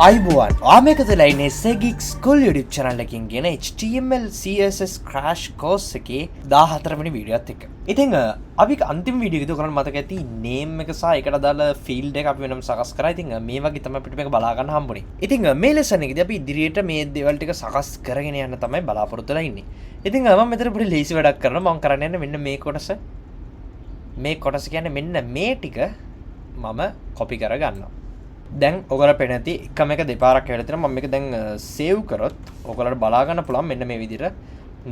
අයිබෝවන් ආමකතලයිනේ සෙගික් school YouTube channel එකකින් ගෙන HTML CSS crash course එකේ 14 වෙනි වීඩියෝත් එක්ක. ඉතින් අපි අන්තිම වීඩියෝ එක විතර කරන්න මතක ඇති name එක සහ ඒකට අදාළ field එක අපි වෙනම සකස් කරා. ඉතින් මේ වගේ තමයි අපිට මේක බලා ගන්න හම්බුනේ. ඉතින් මේ lesson එකේදී අපි ඉදිරියට මේ දේවල් ටික සකස් කරගෙන යන්න තමයි බලාපොරොත්තු වෙලා ඉන්නේ. ඉතින් මම මෙතන පොඩි ලේසි වැඩක් කරනවා. මම කරන්න යන්නේ මෙන්න මේ කොටස. මේ කොටස කියන්නේ මෙන්න මේ ටික මම copy කරගන්නවා. දැන් ඔයගොල්ලෝ පේනති එකම එක දෙපාරක් කියලා තියෙනවා. මම මේක දැන් සේව් කරොත් ඔයගොල්ලෝට බලා ගන්න පුළුවන් මෙන්න මේ විදිහට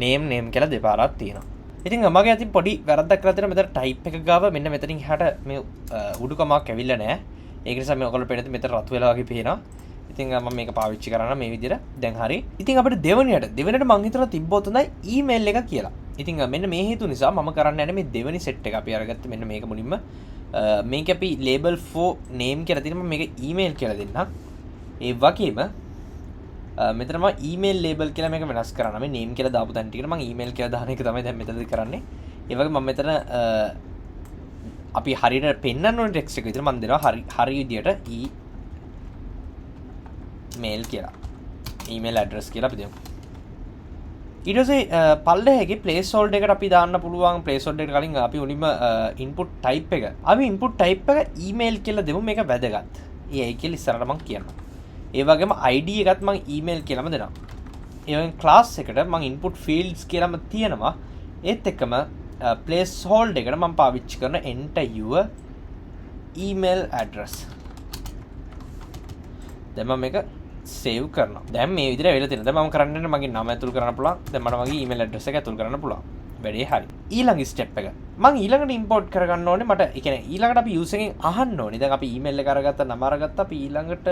name කියලා දෙපාරක් තියෙනවා. ඉතින් මගේ අතින් පොඩි වැරද්දක් කරලා තියෙනවා. මෙතන type එක ගාව මෙන්න මෙතනින් එහාට මේ උඩුකමක් ඇවිල්ලා නැහැ. ඒක නිසා මේ ඔයගොල්ලෝ පේනති මෙතන රතු වෙලා වගේ පේනවා. ඉතින් මම මේක පාවිච්චි කරනවා මේ විදිහට. දැන් හරි. ඉතින් අපිට දෙවෙනියට මම හිතනවා තිබ්බොත් හොඳයි email එක කියලා. ඉතින් මෙන්න මේ හේතු නිසා මම කරන්න යන්නේ මේ දෙවෙනි set එක අපි අරගත්තේ මෙන්න මේක මුලින්ම මේක අපි label for name කියලා තියෙනවා. මේක email කියලා දෙන්නම්. ඒ වගේම මෙතන මම email label කියලා මේක වෙනස් කරනවා. මේ name කියලා දාපු තැන ටිකට මම email කියලා දාන එක තමයි දැන් මෙතනදී කරන්නේ. ඒ වගේ මම මෙතන අපි හරියට පෙන්නන්න ඕනේ text එක විතර මම දෙනවා හරි විදියට email කියලා. email address කියලා අපි දෙමු. ඊට පස්සේ පල්ලෙහාගේ place holder එකට අපි දාන්න පුළුවන්. place holder එකට කලින් අපි උනින්ම input type එක. අපි input type එක email කියලා දෙමු. මේක වැදගත්. ඒයි කියලා ඉස්සරහට මම කියනවා. ඒ වගේම id එකත් මම email කියලාම දෙනවා. ඒ වගේම class එකට මම input fields කියලාම තියෙනවා. ඒත් එක්කම place holder එකට මම පාවිච්චි කරන enter your email address. දැන් මම මේක save කරනවා. දැන් මේ විදිහට වෙලා තියෙනවා. දැන් මම කරන්නේ මගේ නම ඇතුල් කරන්න පුළුවන්. දැන් මට මගේ email address එක ඇතුල් කරන්න පුළුවන්. වැඩේ හරි. ඊළඟ step එක. මම ඊළඟට import කරගන්න ඕනේ. මට ඒ කියන්නේ ඊළඟට අපි user එකෙන් අහන්න ඕනේ. දැන් අපි email එක අරගත්තා, නම අරගත්තා. අපි ඊළඟට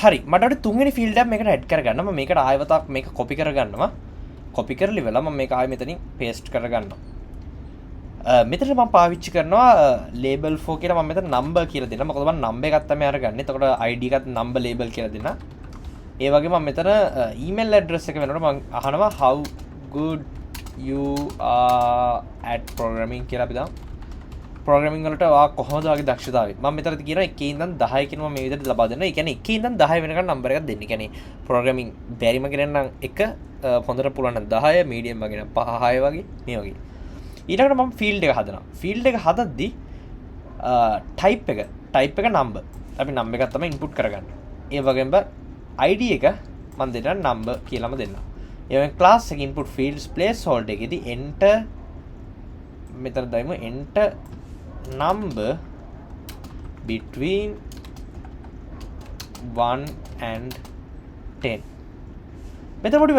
හරි. මට අර තුන්වෙනි field එක මේකට add කරගන්න. මම මේකට ආයෙවතක් මේක copy කරගන්නවා. copy කරලි වෙලා මම මේක ආයෙ මෙතනින් paste කරගන්නවා. මෙතන මම පාවිච්චි කරනවා label for කියලා. මම මෙතන number කියලා දෙනවා. මොකද මම number එකක් තමයි අරගන්නේ. එතකොට id එකත් number label කියලා දෙනවා. ඒ වගේ මම මෙතන email address එක වෙනකොට මම අහනවා how good you are at programming කියලා අපි දාමු. programming වලට ඔයා කොහොමද වගේ දක්ෂතාවය. මම මෙතනදී කියනවා 1 ඉඳන් 10 කියන මම මේ විදිහට ලබා දෙනවා. ඒ කියන්නේ 1 ඉඳන් 10 වෙනකන් නම්බර් එකක් දෙන්න. ඒ කියන්නේ programming බැරිම කෙනෙක් නම් 1 හොඳට පුළුවන් නම් 10 medium වගේ නම් 5 6 වගේ මේ වගේ. ඊළඟට මම field එක හදනවා. field එක හදද්දී type එක number. අපි number එකක් තමයි input කරගන්නේ. ඒ වගේම id එක මම දෙන්න number කියලාම දෙන්නවා. ඒ වගේම class එක input fields place holder එකේදී enter මෙතන දාමු enter number between 1 and 10. මෙතන පොඩි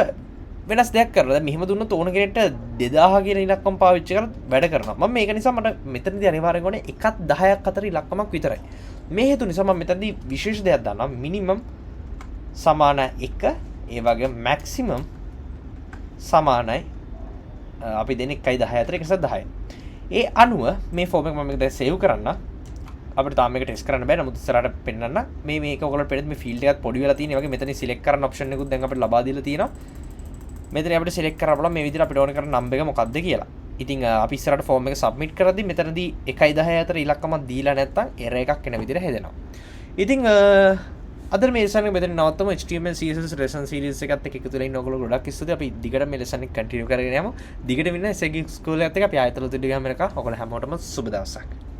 වෙනස් දෙයක් කරලා දැන් මෙහෙම දුන්නොත් ඕන කෙනෙක්ට 2000 කියන ඉලක්කම පාවිච්චි කරලා වැඩ කරනවා. මම මේක නිසා මට මෙතනදී අනිවාර්යෙන් ඕනේ 1ත් 10ක් අතර ඉලක්කමක් විතරයි. මේ හේතු නිසා මම මෙතනදී විශේෂ දෙයක් දානවා. minimum සමාන 1 ඒ වගේ maximum සමානයි අපි දෙන 1.10 අතර 1.10. ඒ අනුව මේ ෆෝම් එක මම මේක දැන් සේව් කරන්න. අපිට තාම මේක ටෙස්ට් කරන්න බෑ. නමුත් ඉස්සරහට පෙන්නන්න. මේක ඔයගොල්ලෝ පෙන්නත් මේ ෆීල්ඩ් එකත් පොඩි වෙලා තියෙන. ඒ වගේ මෙතන සිලෙක්ට් කරන්න ඔප්ෂන් එකකුත් දැන් අපිට ලබා දීලා තියෙනවා. මෙතන අපිට සිලෙක්ට් කරන්න බලන්න මේ විදිහට අපිට ඕන කරන නම්බර් එක මොකක්ද කියලා. ඉතින් අපි ඉස්සරහට ෆෝම් එක සබ්මිට් කරද්දි මෙතනදී 1.10 අතර ඉලක්කමක් දීලා නැත්නම් එරර් එකක් එන විදිහට හැදෙනවා. ඉතින් අද මේ lesson එක මෙතන නවත්තමු. HTML CSS lesson series එකත් එක්ක එකතු වෙලා ඉන්න ඔයගොල්ලෝ ගොඩක් ඉස්සුදී අපි දිගට මේ lesson එක continue කරගෙන යමු. දිගට වෙන Geek school එකත් එක්ක අපි ආයතන තුඩ ගහම එකක්. ඔයගොල්ලෝ හැමෝටම සුබ දවසක්.